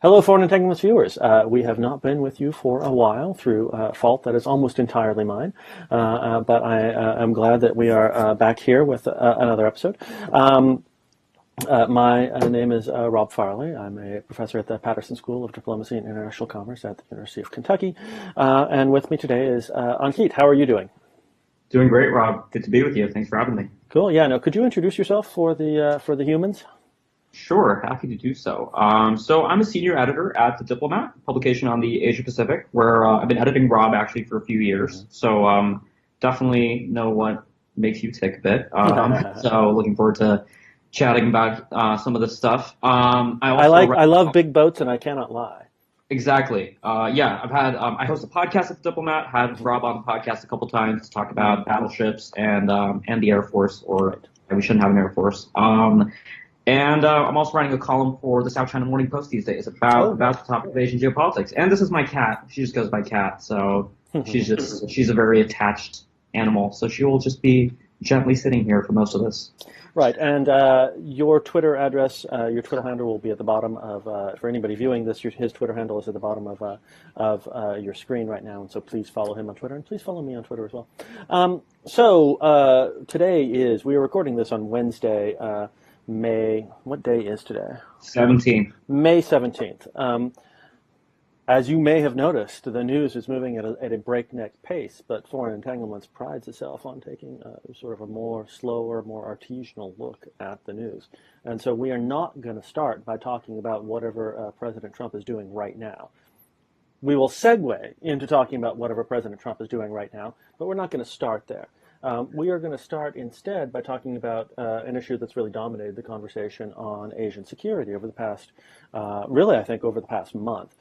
Hello, Foreign Entanglements viewers. We have not been with you for a while through fault that is almost entirely mine, but I am glad that we are back here with another episode. My name is Rob Farley. I'm a professor at the Patterson School of Diplomacy and International Commerce at the University of Kentucky, and with me today is Ankit. How are you doing? Doing great, Rob. Good to be with you. Thanks for having me. Cool. Yeah. No. Could you introduce yourself for the humans? Sure, happy to do so. So I'm a senior editor at the Diplomat, publication on the Asia Pacific, where I've been editing Rob actually for a few years. So definitely know what makes you tick a bit. So looking forward to chatting about some of this stuff. I I also like. write I love big boats, and I cannot lie. exactly. Yeah, I've had I host a podcast at the Diplomat. Had Rob on the podcast a couple times to talk about battleships and the Air Force, or Right. we shouldn't have an Air Force. And I'm also writing a column for the South China Morning Post these days Oh. about the topic of Asian geopolitics. And this is my cat. She just goes by Cat, so she's a very attached animal. So she will just be gently sitting here for most of this. Right, and your Twitter address, your Twitter handle will be at the bottom of, for anybody viewing this, his Twitter handle is at the bottom of your screen right now, and so please follow him on Twitter, and please follow me on Twitter as well. Today we are recording this on Wednesday, what day is today? 17. May 17th. As you may have noticed, the news is moving at a breakneck pace, but Foreign Entanglements prides itself on taking sort of a more slower, more artisanal look at the news. And so we are not going to start by talking about whatever President Trump is doing right now. We will segue into talking about whatever President Trump is doing right now, but we're not going to start there. We are going to start instead by talking about an issue that's really dominated the conversation on Asian security over the past, I think over the past month,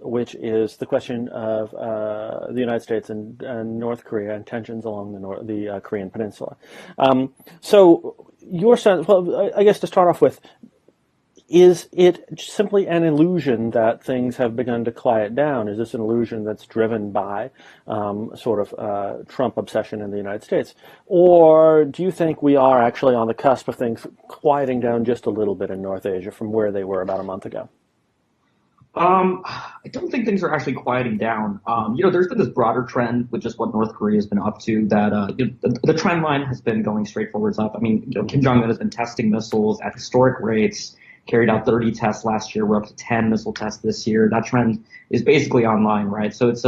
which is the question of the United States and North Korea and tensions along the Korean Peninsula. So your sense, well, I guess to start off with, is it simply an illusion that things have begun to quiet down? Is this an illusion that's driven by Trump obsession in the United States? Or do you think we are actually on the cusp of things quieting down just a little bit in North Asia from where they were about a month ago? I don't think things are actually quieting down. There's been this broader trend with just what North Korea has been up to that the trend line has been going straight forwards up. I mean, Kim Jong-un has been testing missiles at historic rates, carried out 30 tests last year. We're up to 10 missile tests this year. That trend is basically online, right? So it's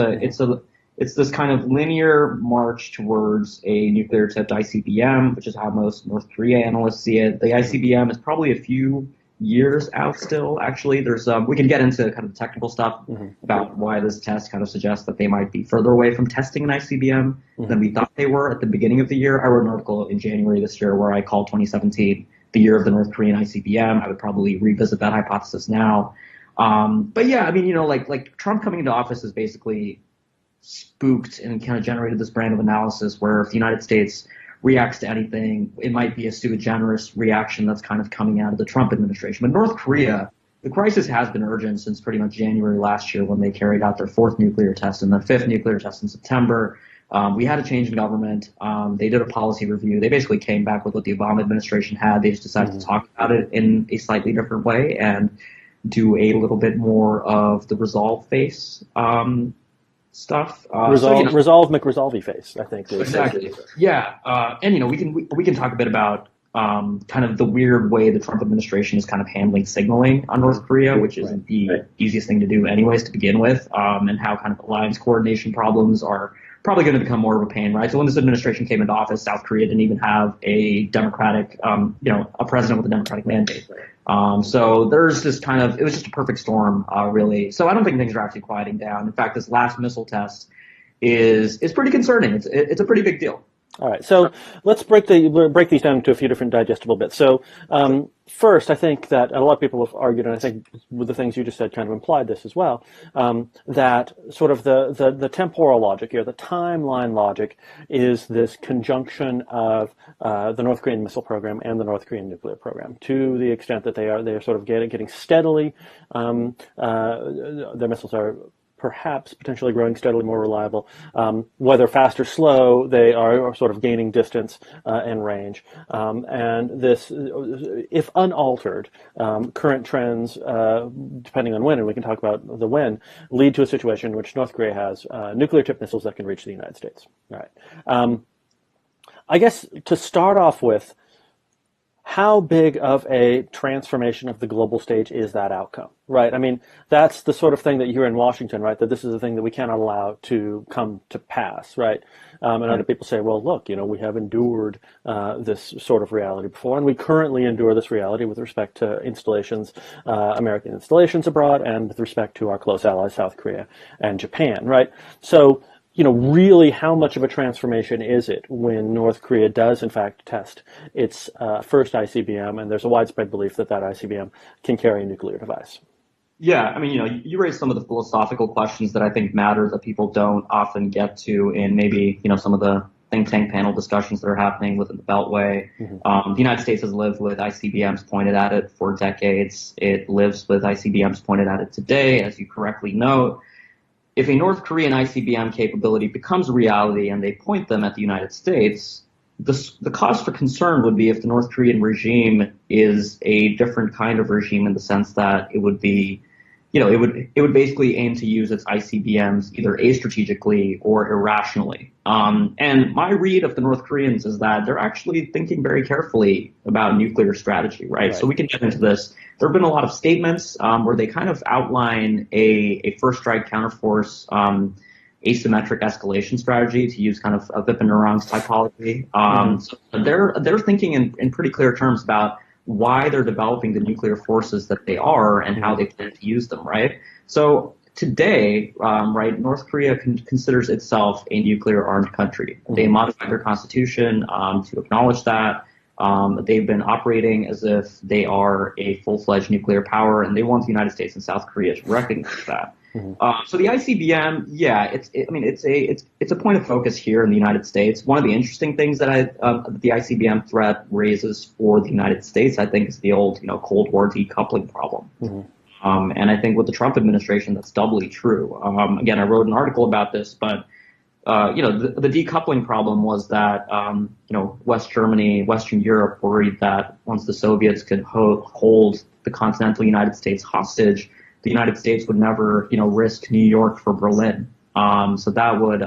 this kind of linear march towards a nuclear tipped ICBM, which is how most North Korea analysts see it. The ICBM is probably a few years out still. Actually, there's we can get into kind of the technical stuff about why this test kind of suggests that they might be further away from testing an ICBM than we thought they were at the beginning of the year. I wrote an article in January this year where I called 2017 the year of the North Korean ICBM. I would probably revisit that hypothesis now. But yeah, I mean, like Trump coming into office has basically spooked and kind of generated this brand of analysis where if the United States reacts to anything, it might be a sui generis reaction that's kind of coming out of the Trump administration. But North Korea, the crisis has been urgent since pretty much January last year when they carried out their fourth nuclear test and their fifth nuclear test in September. We had a change in government. They did a policy review. They basically came back with what the Obama administration had. They just decided to talk about it in a slightly different way and do a little bit more of the resolve face stuff. Resolve McResolvey face, I think. Exactly. Yeah. And we can talk a bit about kind of the weird way the Trump administration is kind of handling signaling on North Korea, which isn't the easiest thing to do anyways to begin with, and how kind of alliance coordination problems are probably going to become more of a pain, right? So when this administration came into office, South Korea didn't even have a democratic, a president with a democratic mandate. So there's this kind of, it was just a perfect storm, really. So I don't think things are actually quieting down. In fact, this last missile test is pretty concerning. It's a pretty big deal. All right, so let's break these down into a few different digestible bits. So first, I think that a lot of people have argued, and I think with the things you just said kind of implied this as well, that sort of the temporal logic here, the timeline logic, is this conjunction of the North Korean missile program and the North Korean nuclear program, to the extent that they are sort of getting steadily, their missiles are perhaps potentially growing steadily more reliable. Whether fast or slow, they are sort of gaining distance and range. And this, if unaltered, current trends, depending on when, and we can talk about the when, lead to a situation in which North Korea has nuclear tipped missiles that can reach the United States. All right. I guess to start off with, how big of a transformation of the global stage is that outcome, right? I mean, that's the sort of thing that you hear in Washington, right? That this is a thing that we cannot allow to come to pass, right? And other people say, well, look, we have endured this sort of reality before, and we currently endure this reality with respect to installations, American installations abroad, and with respect to our close allies, South Korea and Japan, right? So, really how much of a transformation is it when North Korea does, in fact, test its first ICBM, and there's a widespread belief that that ICBM can carry a nuclear device? Yeah, I mean, you raised some of the philosophical questions that I think matter that people don't often get to in maybe, some of the think tank panel discussions that are happening within the Beltway. The United States has lived with ICBMs pointed at it for decades. It lives with ICBMs pointed at it today, as you correctly note. If a North Korean ICBM capability becomes a reality and they point them at the United States, the cause for concern would be if the North Korean regime is a different kind of regime in the sense that it would be, it would basically aim to use its ICBMs either astrategically or irrationally. And my read of the North Koreans is that they're actually thinking very carefully about nuclear strategy, right? So we can get into this. There have been a lot of statements where they kind of outline a first strike counterforce asymmetric escalation strategy, to use kind of a Vipin-Narang's typology. So they're thinking in pretty clear terms about why they're developing the nuclear forces that they are and how they plan to use them, right? So today, North Korea considers itself a nuclear-armed country. They modified their constitution to acknowledge that. They've been operating as if they are a full-fledged nuclear power, and they want the United States and South Korea to recognize that. So the ICBM, it's a point of focus here in the United States. One of the interesting things that the ICBM threat raises for the United States, I think, is the old, Cold War decoupling problem. And I think with the Trump administration, that's doubly true. Again, I wrote an article about this, but the decoupling problem was that, West Germany, Western Europe worried that once the Soviets could hold the continental United States hostage, the United States would never, risk New York for Berlin. So that would,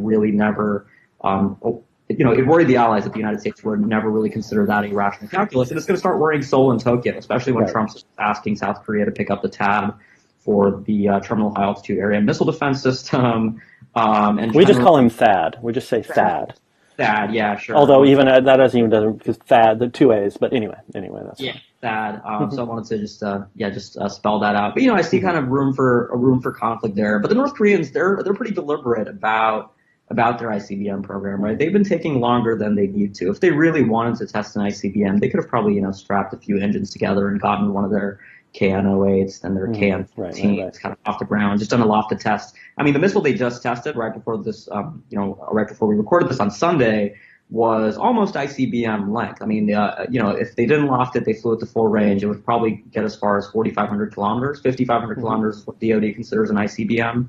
really never, it worried the Allies that the United States would never really consider that a rational calculus. And it's going to start worrying Seoul and Tokyo, especially when Trump's asking South Korea to pick up the tab for the Terminal High Altitude Area Missile Defense System. And we just call him THAAD. We just say THAAD. THAAD, yeah, sure. Although even that doesn't because THAAD, the two A's. But anyway, that's fine. THAAD. So I wanted to just spell that out. But I see kind of room for conflict there. But the North Koreans, they're pretty deliberate about their ICBM program, right? They've been taking longer than they need to. If they really wanted to test an ICBM, they could have probably strapped a few engines together and gotten one of their KN-08s and their KN-15s kind of off the ground, just done a lofted test. I mean, the missile they just tested right before this, right before we recorded this on Sunday, was almost ICBM length. I mean, if they didn't loft it, they flew it to full range, it would probably get as far as 4,500 kilometers. 5,500 kilometers is what DoD considers an ICBM.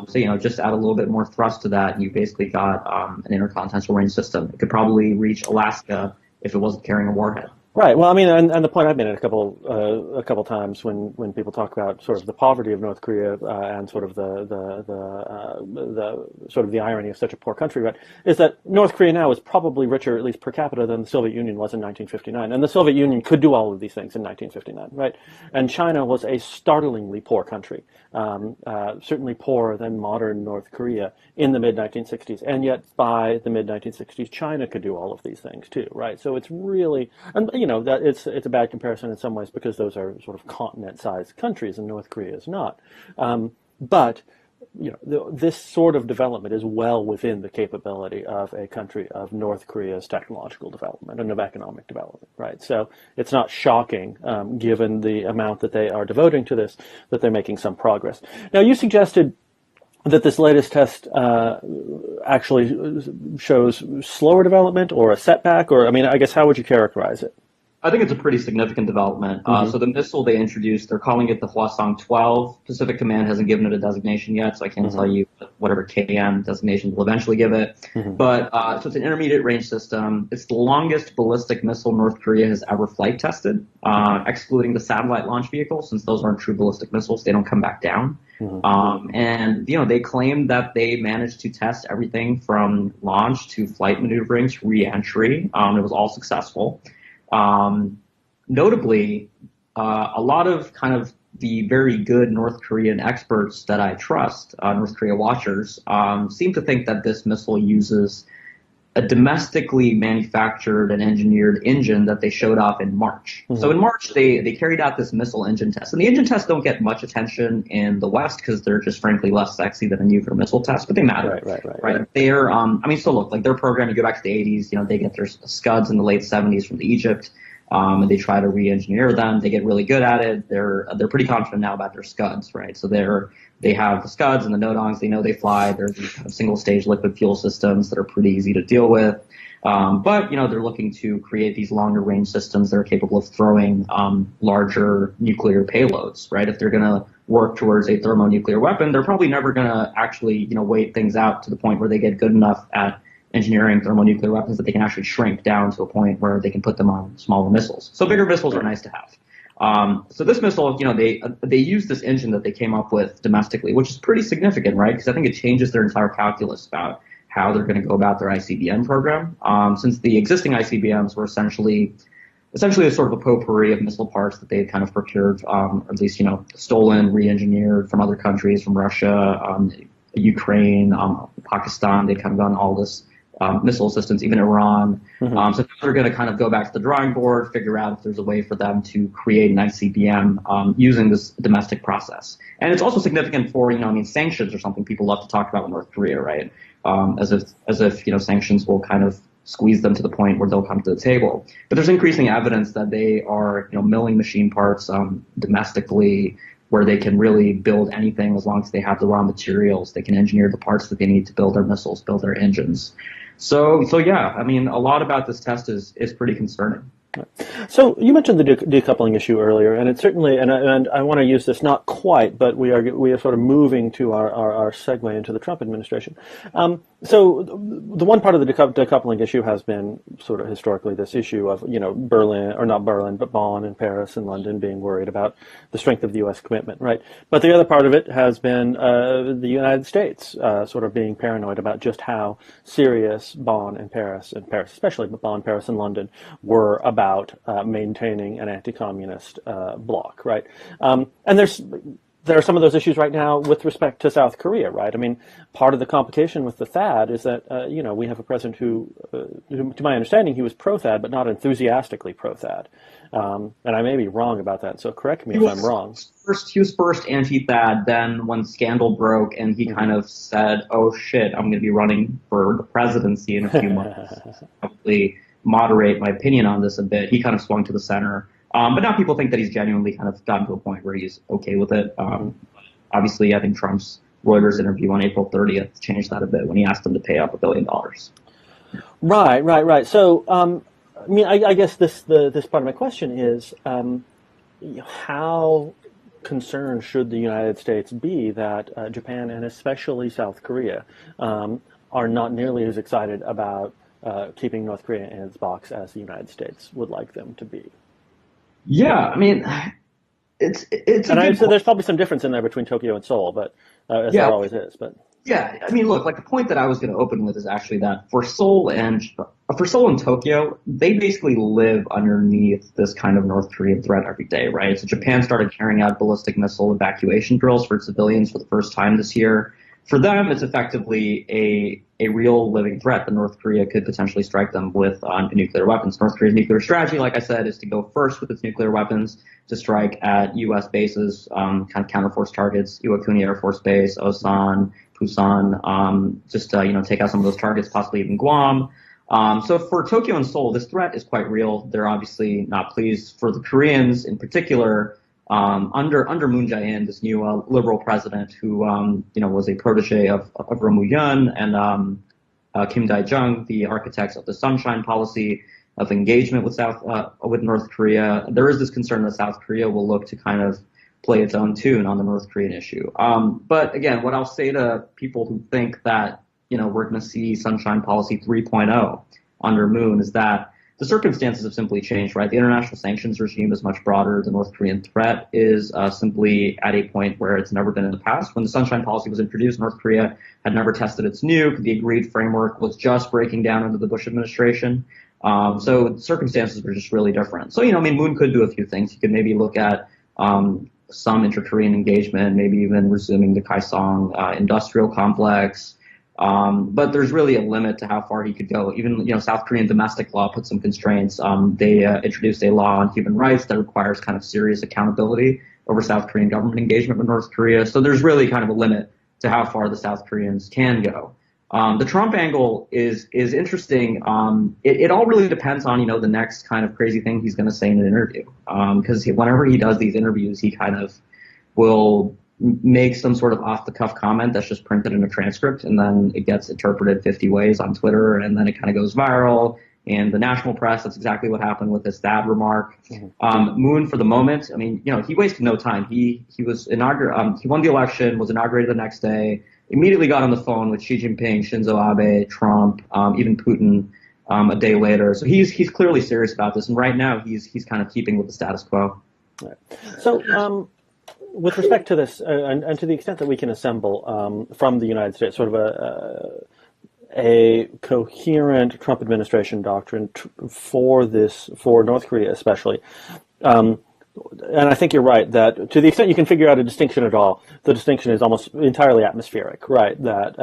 So, just add a little bit more thrust to that, and you basically got an intercontinental range system. It could probably reach Alaska if it wasn't carrying a warhead. Right. Well, I mean, and the point I've made a couple times when people talk about sort of the poverty of North Korea and sort of the sort of the irony of such a poor country, right, is that North Korea now is probably richer, at least per capita, than the Soviet Union was in 1959, and the Soviet Union could do all of these things in 1959, right? And China was a startlingly poor country, certainly poorer than modern North Korea in the mid 1960s, and yet by the mid 1960s, China could do all of these things too, right? So it's really, and that it's a bad comparison in some ways because those are sort of continent-sized countries and North Korea is not. But this sort of development is well within the capability of a country of North Korea's technological development and of economic development, right? So it's not shocking, given the amount that they are devoting to this, that they're making some progress. Now, you suggested that this latest test actually shows slower development or a setback, or, I mean, I guess how would you characterize it? I think it's a pretty significant development. Hmm. So the missile they introduced, they're calling it the Hwasong 12. Pacific Command hasn't given it a designation yet, so I can't tell Hmm. you whatever KM designation will eventually give it. Hmm. But so it's an intermediate range system. It's the longest ballistic missile North Korea has ever flight tested, excluding the satellite launch vehicle, since those aren't true ballistic missiles. They don't come back down. Hmm. And they claim that they managed to test everything from launch to flight maneuvering to re-entry. It was all successful. Um, Notably, a lot of kind of the very good North Korean experts that I trust, North Korea watchers, seem to think that this missile uses a domestically manufactured and engineered engine that they showed off in March. So Hmm. in March, they carried out this missile engine test. And the engine tests don't get much attention in the West because they're just frankly less sexy than a nuclear missile test, but they matter. Right. They're, so look, like their program, you go back to the 80s, they get their scuds in the late 70s from Egypt. And they try to re-engineer them. They get really good at it. They're pretty confident now about their scuds, right? So they have the scuds and the nodongs. They know they fly. There's these kind of single-stage liquid fuel systems that are pretty easy to deal with. But they're looking to create these longer-range systems that are capable of throwing larger nuclear payloads, right? If they're going to work towards a thermonuclear weapon, they're probably never going to actually wait things out to the point where they get good enough at engineering thermonuclear weapons that they can actually shrink down to a point where they can put them on smaller missiles. So bigger missiles are nice to have. So this missile, they use this engine that they came up with domestically, which is pretty significant, right? Because I think it changes their entire calculus about how they're going to go about their ICBM program. Since the existing ICBMs were essentially a sort of a potpourri of missile parts that they had kind of procured, or at least stolen, re-engineered from other countries, from Russia, Ukraine, Pakistan. They'd kind of done all this missile assistance, even Iran. Hmm. So they're going to kind of go back to the drawing board, figure out if there's a way for them to create an ICBM using this domestic process. And it's also significant for, sanctions are something people love to talk about with North Korea, right? As if sanctions will kind of squeeze them to the point where they'll come to the table. But there's increasing evidence that they are, milling machine parts domestically, where they can really build anything as long as they have the raw materials. They can engineer the parts that they need to build their missiles, build their engines. So yeah, a lot about this test is pretty concerning. So you mentioned the decoupling issue earlier, and it certainly, and I want to use this not quite, but we are sort of moving to our segue into the Trump administration. So the one part of the decoupling issue has been sort of historically this issue of Berlin, or not Berlin, but Bonn and Paris and London being worried about the strength of the U.S. commitment, right? But the other part of it has been the United States sort of being paranoid about just how serious Bonn and Paris especially, but Bonn, Paris, and London were about maintaining an anti-communist bloc, right? And there are some of those issues right now with respect to South Korea, right? I mean, part of the complication with the THAAD is that, we have a president who, to my understanding, he was pro-THAAD, but not enthusiastically pro-THAAD. And I may be wrong about that, so correct me if I'm wrong. He was first anti-THAAD, then when scandal broke and he kind of said, oh shit, I'm going to be running for the presidency in a few months. Probably moderate my opinion on this a bit. He kind of swung to the center. But now people think that he's genuinely kind of gotten to a point where he's okay with it. Obviously, I think Trump's Reuters interview on April 30th changed that a bit when he asked them to pay up $1 billion. Right. So, I guess this part of my question is, how concerned should the United States be that Japan and especially South Korea are not nearly as excited about keeping North Korea in its box as the United States would like them to be? Yeah, it's so there's probably some difference in there between Tokyo and Seoul, but as there always is. But yeah, look, like the point that I was going to open with is actually that for Seoul and Tokyo, they basically live underneath this kind of North Korean threat every day, right? So Japan started carrying out ballistic missile evacuation drills for civilians for the first time this year. For them, it's effectively a real living threat that North Korea could potentially strike them with nuclear weapons. North Korea's nuclear strategy, like I said, is to go first with its nuclear weapons, to strike at U.S. bases, kind of counterforce targets, Iwakuni Air Force Base, Osan, Busan, just take out some of those targets, possibly even Guam. So for Tokyo and Seoul, this threat is quite real. They're obviously not pleased. For the Koreans in particular, under Moon Jae-in, this new liberal president who was a protege of Roh Moo-hyun and Kim Dae-jung, the architects of the Sunshine Policy, of engagement with North Korea. There is this concern that South Korea will look to kind of play its own tune on the North Korean issue. But again, what I'll say to people who think that, we're going to see Sunshine Policy 3.0 under Moon is that the circumstances have simply changed, right? The international sanctions regime is much broader. The North Korean threat is simply at a point where it's never been in the past. When the Sunshine Policy was introduced, North Korea had never tested its nuke. The agreed framework was just breaking down under the Bush administration. So the circumstances were just really different. So, Moon could do a few things. He could maybe look at some inter-Korean engagement, maybe even resuming the Kaesong industrial complex. But there's really a limit to how far he could go. Even, South Korean domestic law put some constraints. They introduced a law on human rights that requires kind of serious accountability over South Korean government engagement with North Korea. So there's really kind of a limit to how far the South Koreans can go. The Trump angle is interesting. It all really depends on, the next kind of crazy thing he's going to say in an interview. Because whenever he does these interviews, he kind of will make some sort of off-the-cuff comment that's just printed in a transcript, and then it gets interpreted 50 ways on Twitter, and then it kind of goes viral. And the national press, that's exactly what happened with his Thad remark. Moon, for the moment, he wasted no time. He was he won the election, was inaugurated the next day, immediately got on the phone with Xi Jinping, Shinzo Abe, Trump, even Putin a day later. So he's clearly serious about this, and right now he's kind of keeping with the status quo. Right. So with respect to this, and to the extent that we can assemble from the United States sort of a coherent Trump administration doctrine for North Korea especially, and I think you're right that to the extent you can figure out a distinction at all, the distinction is almost entirely atmospheric, right? That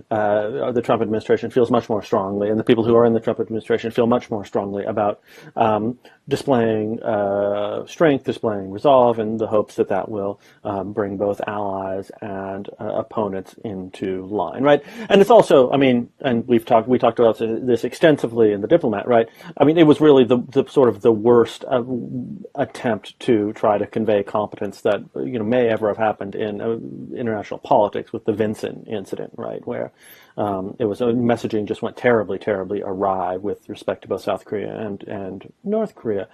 the Trump administration feels much more strongly, and the people who are in the Trump administration feel much more strongly about displaying strength, displaying resolve, in the hopes that will bring both allies and opponents into line, right? And it's also, and we talked about this extensively in the Diplomat, right? It was really the sort of the worst attempt to try to convey competence that may ever have happened in international politics with the Vinson incident, right, where it was messaging just went terribly, terribly awry with respect to both South Korea and North Korea.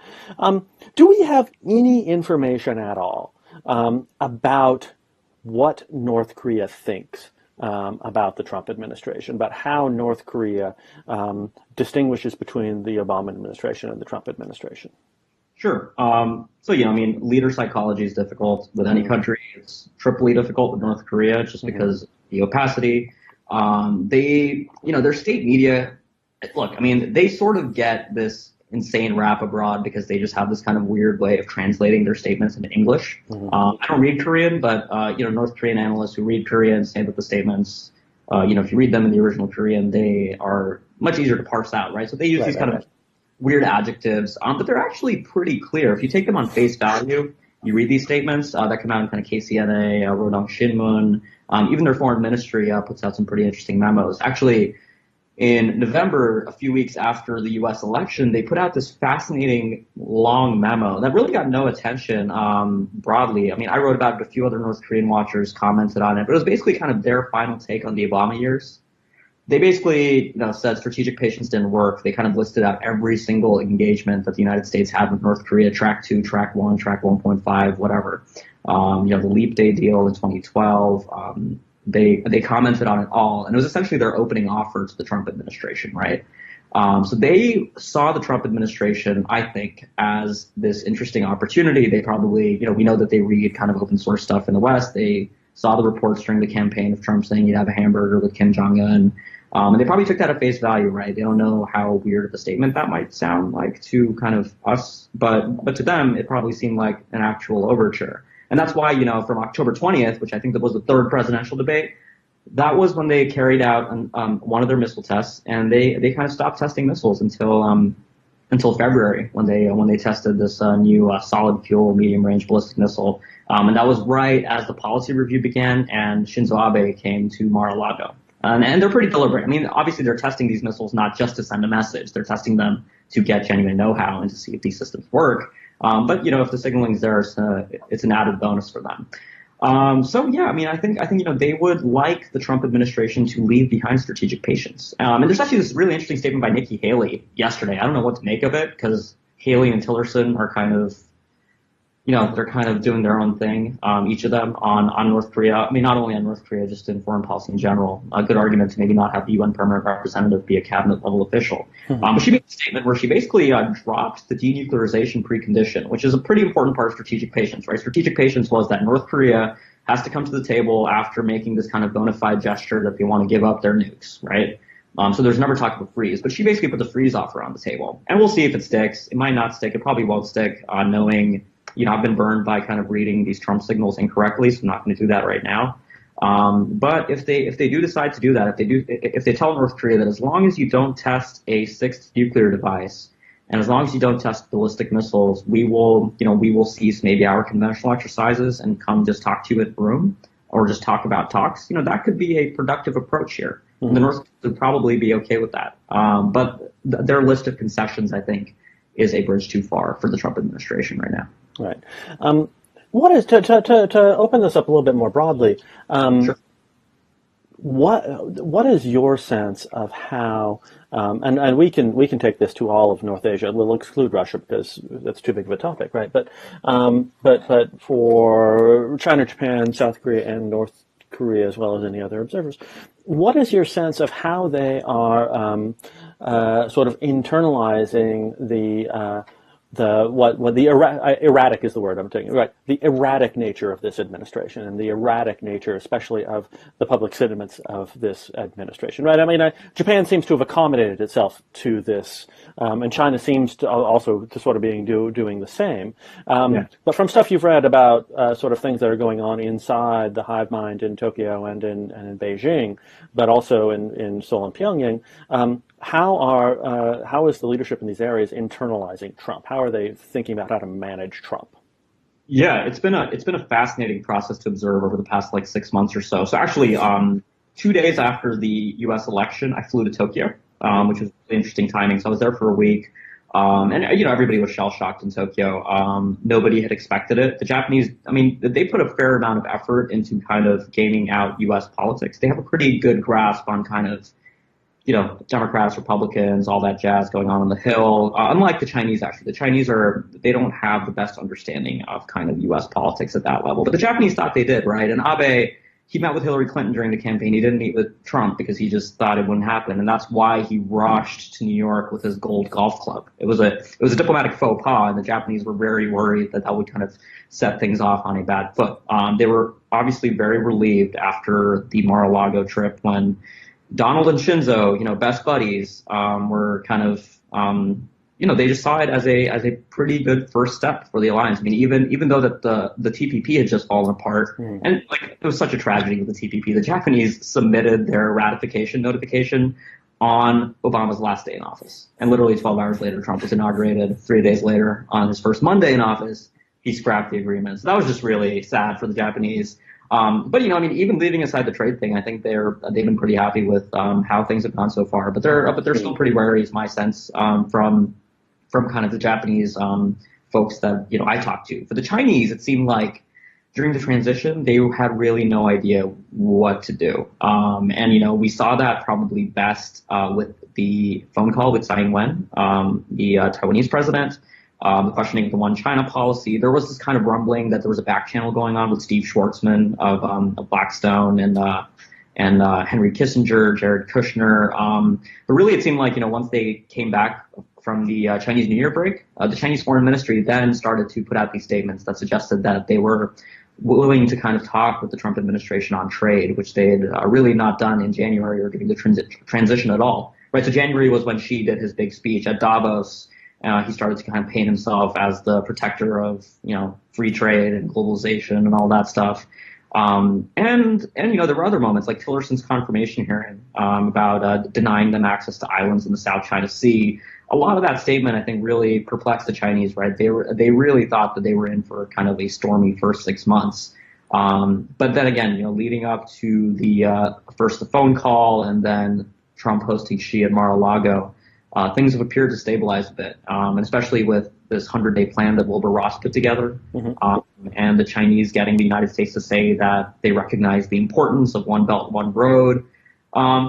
Do we have any information at all about what North Korea thinks about the Trump administration, about how North Korea distinguishes between the Obama administration and the Trump administration? Sure. So, leader psychology is difficult with any country. It's triply difficult with North Korea just because of the opacity. Their state media, look, they sort of get this insane rap abroad because they just have this kind of weird way of translating their statements into English. I don't read Korean, but, North Korean analysts who read Korean say that the statements, if you read them in the original Korean, they are much easier to parse out, right? So they use these kind of weird adjectives, but they're actually pretty clear. If you take them on face value, you read these statements that come out in kind of KCNA, Rodong Shinmun, even their foreign ministry puts out some pretty interesting memos. Actually, in November, a few weeks after the U.S. election, they put out this fascinating long memo that really got no attention broadly. I wrote about it, a few other North Korean watchers commented on it, but it was basically kind of their final take on the Obama years. They basically, said strategic patience didn't work. They kind of listed out every single engagement that the United States had with North Korea, track 2, track 1, track 1.5, whatever. The Leap Day deal in 2012. They commented on it all, and it was essentially their opening offer to the Trump administration, right? So they saw the Trump administration, I think, as this interesting opportunity. They probably, we know that they read kind of open source stuff in the West. They saw the reports during the campaign of Trump saying he'd have a hamburger with Kim Jong-un. And they probably took that at face value, right? They don't know how weird of a statement that might sound like to kind of us, but to them, it probably seemed like an actual overture. And that's why, from October 20th, which I think that was the third presidential debate, that was when they carried out one of their missile tests, and they kind of stopped testing missiles until February when they tested this new solid fuel medium range ballistic missile. And that was right as the policy review began and Shinzo Abe came to Mar-a-Lago. And they're pretty deliberate. Obviously they're testing these missiles not just to send a message. They're testing them to get genuine know-how and to see if these systems work. But if the signaling is there, it's an added bonus for them. So yeah, I mean, I think they would like the Trump administration to leave behind strategic patience. And there's actually this really interesting statement by Nikki Haley yesterday. I don't know what to make of it because Haley and Tillerson are kind of they're kind of doing their own thing, each of them on North Korea. I mean, not only on North Korea, just in foreign policy in general. A good argument to maybe not have the UN permanent representative be a cabinet level official. But she made a statement where she basically dropped the denuclearization precondition, which is a pretty important part of strategic patience, right? Strategic patience was that North Korea has to come to the table after making this kind of bona fide gesture that they want to give up their nukes, right? So there's never talk of a freeze, but she basically put the freeze offer on the table. And we'll see if it sticks. It might not stick. It probably won't stick, knowing I've been burned by kind of reading these Trump signals incorrectly, so I'm not going to do that right now. But if they do decide to do that, if they tell North Korea that as long as you don't test a sixth nuclear device, and as long as you don't test ballistic missiles, we will cease maybe our conventional exercises and come just talk to you in the room, or just talk about talks. That could be a productive approach here. Mm-hmm. The North would probably be okay with that. But their list of concessions, I think, is a bridge too far for the Trump administration right now. Right. What is to open this up a little bit more broadly? Sure. What is your sense of how? And we can take this to all of North Asia. We'll exclude Russia because that's too big of a topic, right? But for China, Japan, South Korea, and North Korea, as well as any other observers, what is your sense of how they are sort of internalizing the erratic is the word I'm taking, right? The erratic nature of this administration, and the erratic nature, especially of the public sentiments of this administration, right? I mean, Japan seems to have accommodated itself to this, and China seems to also to sort of doing the same. But from stuff you've read about sort of things that are going on inside the hive mind in Tokyo and in Beijing, but also in Seoul and Pyongyang. How is the leadership in these areas internalizing Trump? How are they thinking about how to manage Trump? Yeah, it's been a fascinating process to observe over the past 6 months or so. So actually, 2 days after the U.S. election, I flew to Tokyo, which was really interesting timing. So I was there for a week, and everybody was shell shocked in Tokyo. Nobody had expected it. The Japanese, I mean, they put a fair amount of effort into kind of gaming out U.S. politics. They have a pretty good grasp on kind of Democrats, Republicans, all that jazz going on the Hill. Unlike the Chinese, actually. The Chinese they don't have the best understanding of kind of U.S. politics at that level. But the Japanese thought they did, right? And Abe, he met with Hillary Clinton during the campaign. He didn't meet with Trump because he just thought it wouldn't happen. And that's why he rushed to New York with his gold golf club. It was a diplomatic faux pas, and the Japanese were very worried that would kind of set things off on a bad foot. They were obviously very relieved after the Mar-a-Lago trip when Donald and Shinzo, best buddies, were kind of, they just saw it as a pretty good first step for the alliance. I mean, even though that the TPP had just fallen apart, and it was such a tragedy with the TPP, the Japanese submitted their ratification notification on Obama's last day in office, and literally 12 hours later, Trump was inaugurated. 3 days later, on his first Monday in office, he scrapped the agreement. So that was just really sad for the Japanese. But even leaving aside the trade thing, I think they've been pretty happy with how things have gone so far. But they're still pretty wary, is my sense, from kind of the Japanese folks that I talked to. For the Chinese, it seemed like during the transition they had really no idea what to do. And we saw that probably best with the phone call with Tsai Ing-wen, the Taiwanese president. The questioning of the one China policy. There was this kind of rumbling that there was a back channel going on with Steve Schwartzman of Blackstone and Henry Kissinger, Jared Kushner. But really, it seemed like once they came back from the Chinese New Year break, the Chinese Foreign Ministry then started to put out these statements that suggested that they were willing to kind of talk with the Trump administration on trade, which they had really not done in January or during the transition at all. Right. So January was when Xi did his big speech at Davos. He started to kind of paint himself as the protector of, free trade and globalization and all that stuff. And there were other moments like Tillerson's confirmation hearing about denying them access to islands in the South China Sea. A lot of that statement, I think, really perplexed the Chinese, right? They really thought that they were in for kind of a stormy first 6 months. But then again, leading up to the phone call and then Trump hosting Xi at Mar-a-Lago, things have appeared to stabilize a bit, and especially with this 100-day plan that Wilbur Ross put together, and the Chinese getting the United States to say that they recognize the importance of one belt, one road.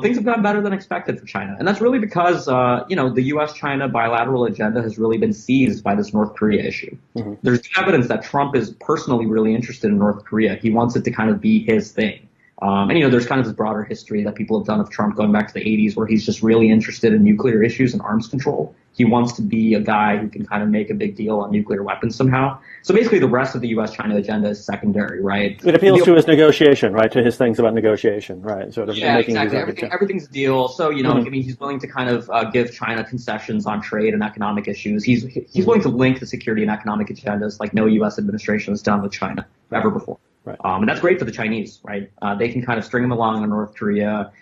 Things have gone better than expected for China. And that's really because, the U.S.-China bilateral agenda has really been seized by this North Korea issue. There's evidence that Trump is personally really interested in North Korea. He wants it to kind of be his thing. There's kind of this broader history that people have done of Trump going back to the 80s where he's just really interested in nuclear issues and arms control. He wants to be a guy who can kind of make a big deal on nuclear weapons somehow. So basically the rest of the U.S.-China agenda is secondary, right? It appeals to his negotiation, right? To his things about negotiation, right? Sort of making exactly. Everything's a deal. So, he's willing to kind of give China concessions on trade and economic issues. He's willing to link the security and economic agendas like no U.S. administration has done with China ever before. Right. And that's great for the Chinese, right? They can kind of string them along on North Korea,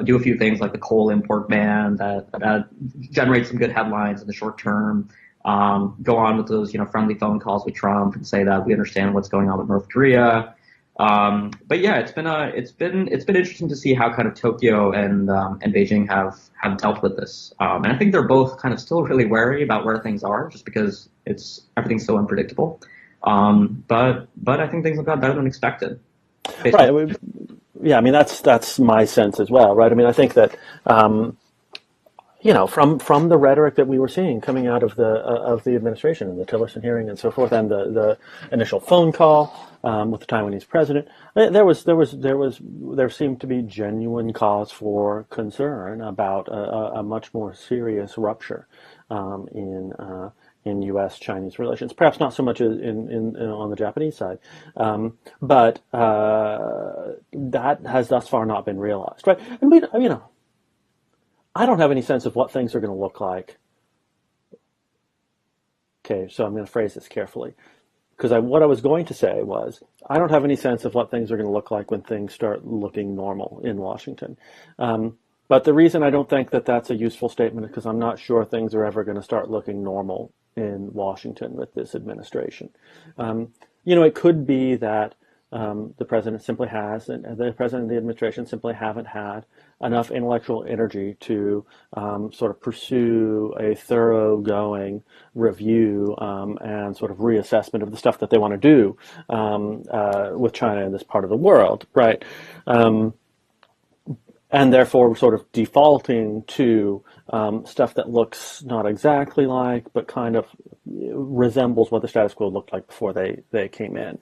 do a few things like the coal import ban that generates some good headlines in the short term. Go on with those, friendly phone calls with Trump and say that we understand what's going on with North Korea. But yeah, it's been interesting to see how kind of Tokyo and Beijing have dealt with this. And I think they're both kind of still really wary about where things are, just because everything's so unpredictable. But I think things have got better than expected. Right. Yeah, I mean that's my sense as well, right? I mean, I think that from the rhetoric that we were seeing coming out of the administration and the Tillerson hearing and so forth, and the initial phone call with the Taiwanese president, there seemed to be genuine cause for concern about a much more serious rupture in U.S.-Chinese relations, perhaps not so much in on the Japanese side, but that has thus far not been realized, right? And I don't have any sense of what things are going to look like. Okay, so I'm going to phrase this carefully, because what I was going to say was I don't have any sense of what things are going to look like when things start looking normal in Washington. But the reason I don't think that that's a useful statement is because I'm not sure things are ever going to start looking normal in Washington with this administration. It could be that the president simply has, and the president and the administration simply haven't had enough intellectual energy to sort of pursue a thoroughgoing review and sort of reassessment of the stuff that they want to do with China in this part of the world, right? And therefore sort of defaulting to stuff that looks not exactly like, but kind of resembles what the status quo looked like before they came in.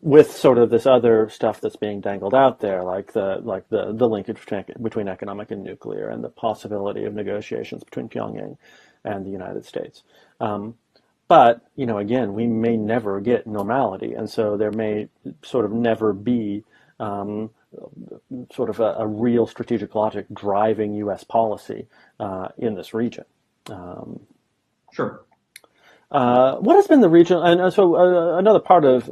With sort of this other stuff that's being dangled out there, like the linkage between economic and nuclear, and the possibility of negotiations between Pyongyang and the United States. But again, we may never get normality, and so there may sort of never be sort of a real strategic logic driving U.S. policy in this region. Sure. What has been the region, and so another part of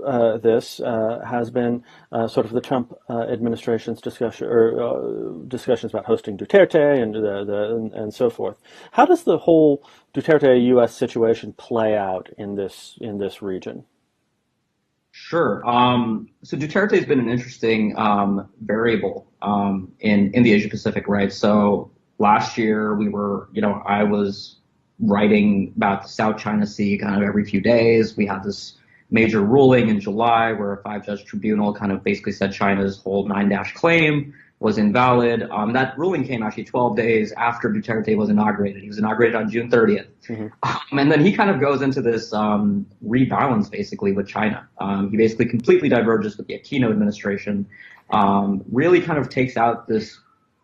this has been sort of the Trump administration's discussions about hosting Duterte and so forth. How does the whole Duterte-U.S. situation play out in this region? Sure. So Duterte has been an interesting variable in the Asia Pacific, right? So last year I was writing about the South China Sea kind of every few days. We had this major ruling in July where a 5-judge tribunal kind of basically said China's whole 9-dash claim was invalid. That ruling came actually 12 days after Duterte was inaugurated. He was inaugurated on June 30th. And then he kind of goes into this rebalance basically with China. He basically completely diverges with the Aquino administration, really kind of takes out this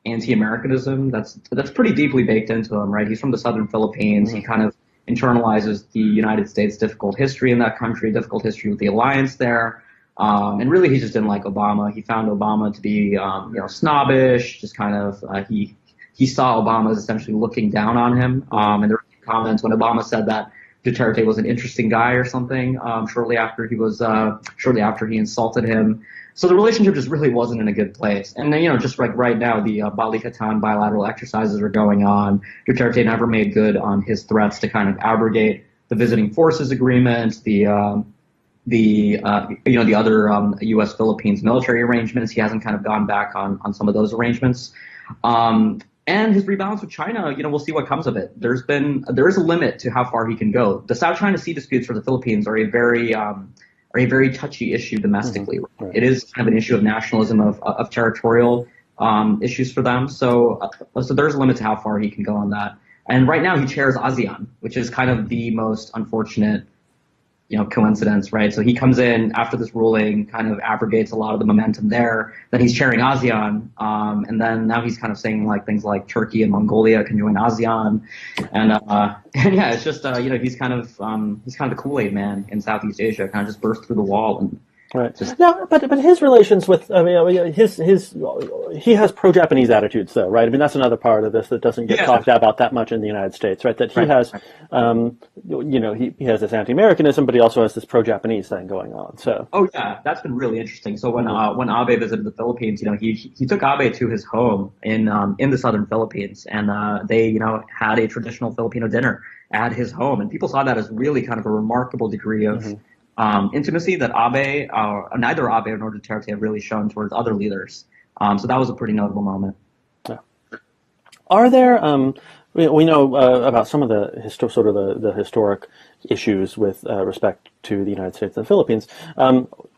anti-Americanism that's pretty deeply baked into him, right? He's from the southern Philippines. He kind of internalizes the United States' difficult history in that country, difficult history with the alliance there. And really, he just didn't like Obama. He found Obama to be, snobbish. Just kind of, he saw Obama as essentially looking down on him. And there were comments when Obama said that Duterte was an interesting guy or something. Shortly after he insulted him. So the relationship just really wasn't in a good place. And then, just like right now, the Bali-Katan bilateral exercises are going on. Duterte never made good on his threats to kind of abrogate the visiting forces agreement, the other U.S. Philippines military arrangements. He hasn't kind of gone back on some of those arrangements. And his rebalance with China, we'll see what comes of it. There is a limit to how far he can go. The South China Sea disputes for the Philippines are a very touchy issue domestically. Right. It is kind of an issue of nationalism, of territorial issues for them. So there's a limit to how far he can go on that. And right now he chairs ASEAN, which is kind of the most unfortunate, coincidence, right? So he comes in after this ruling, kind of abrogates a lot of the momentum there. Then he's chairing ASEAN, and then now he's kind of saying like things like Turkey and Mongolia can join ASEAN, and yeah, it's just he's kind of the Kool-Aid man in Southeast Asia, kind of just burst through the wall and. Right. Now, but his relations with, he has pro-Japanese attitudes, though, right? I mean, that's another part of this that doesn't get talked about that much in the United States, right? That he has, he has this anti-Americanism, but he also has this pro-Japanese thing going on. So. Oh yeah, that's been really interesting. So when Abe visited the Philippines, he took Abe to his home in the southern Philippines, and they had a traditional Filipino dinner at his home, and people saw that as really kind of a remarkable degree of. Intimacy that neither Abe nor Duterte have really shown towards other leaders. So that was a pretty notable moment. Yeah. Are there, we know about some of the historic issues with respect to the United States and the Philippines.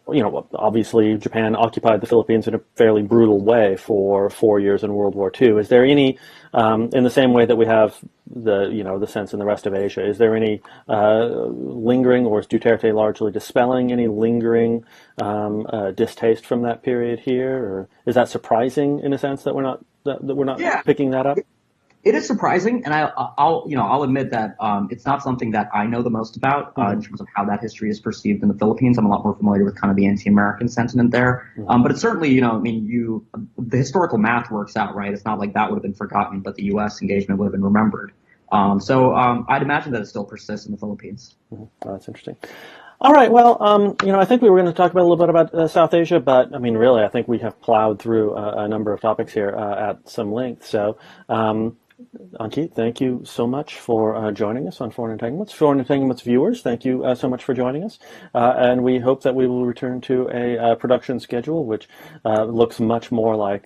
Obviously Japan occupied the Philippines in a fairly brutal way for 4 years in World War II. Is there any, in the same way that we have the sense in the rest of Asia, is there any lingering, or is Duterte largely dispelling any lingering distaste from that period here, or is that surprising in a sense that we're not picking that up? It is surprising, and I'll admit that it's not something that I know the most about in terms of how that history is perceived in the Philippines. I'm a lot more familiar with kind of the anti-American sentiment there, but it's certainly the historical math works out, right? It's not like that would have been forgotten, but the U.S. engagement would have been remembered. So I'd imagine that it still persists in the Philippines. Oh, that's interesting. All right. Well, I think we were going to talk about a little bit about South Asia, but I mean, really, I think we have plowed through a number of topics here at some length. So. Ankit, thank you so much for joining us on Foreign Entanglements. Foreign Entanglements viewers, thank you so much for joining us. And we hope that we will return to a production schedule which looks much more like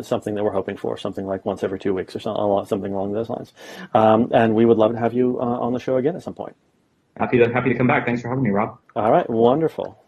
something that we're hoping for, something like once every 2 weeks or something along those lines. And we would love to have you on the show again at some point. Happy to come back. Thanks for having me, Rob. All right, wonderful.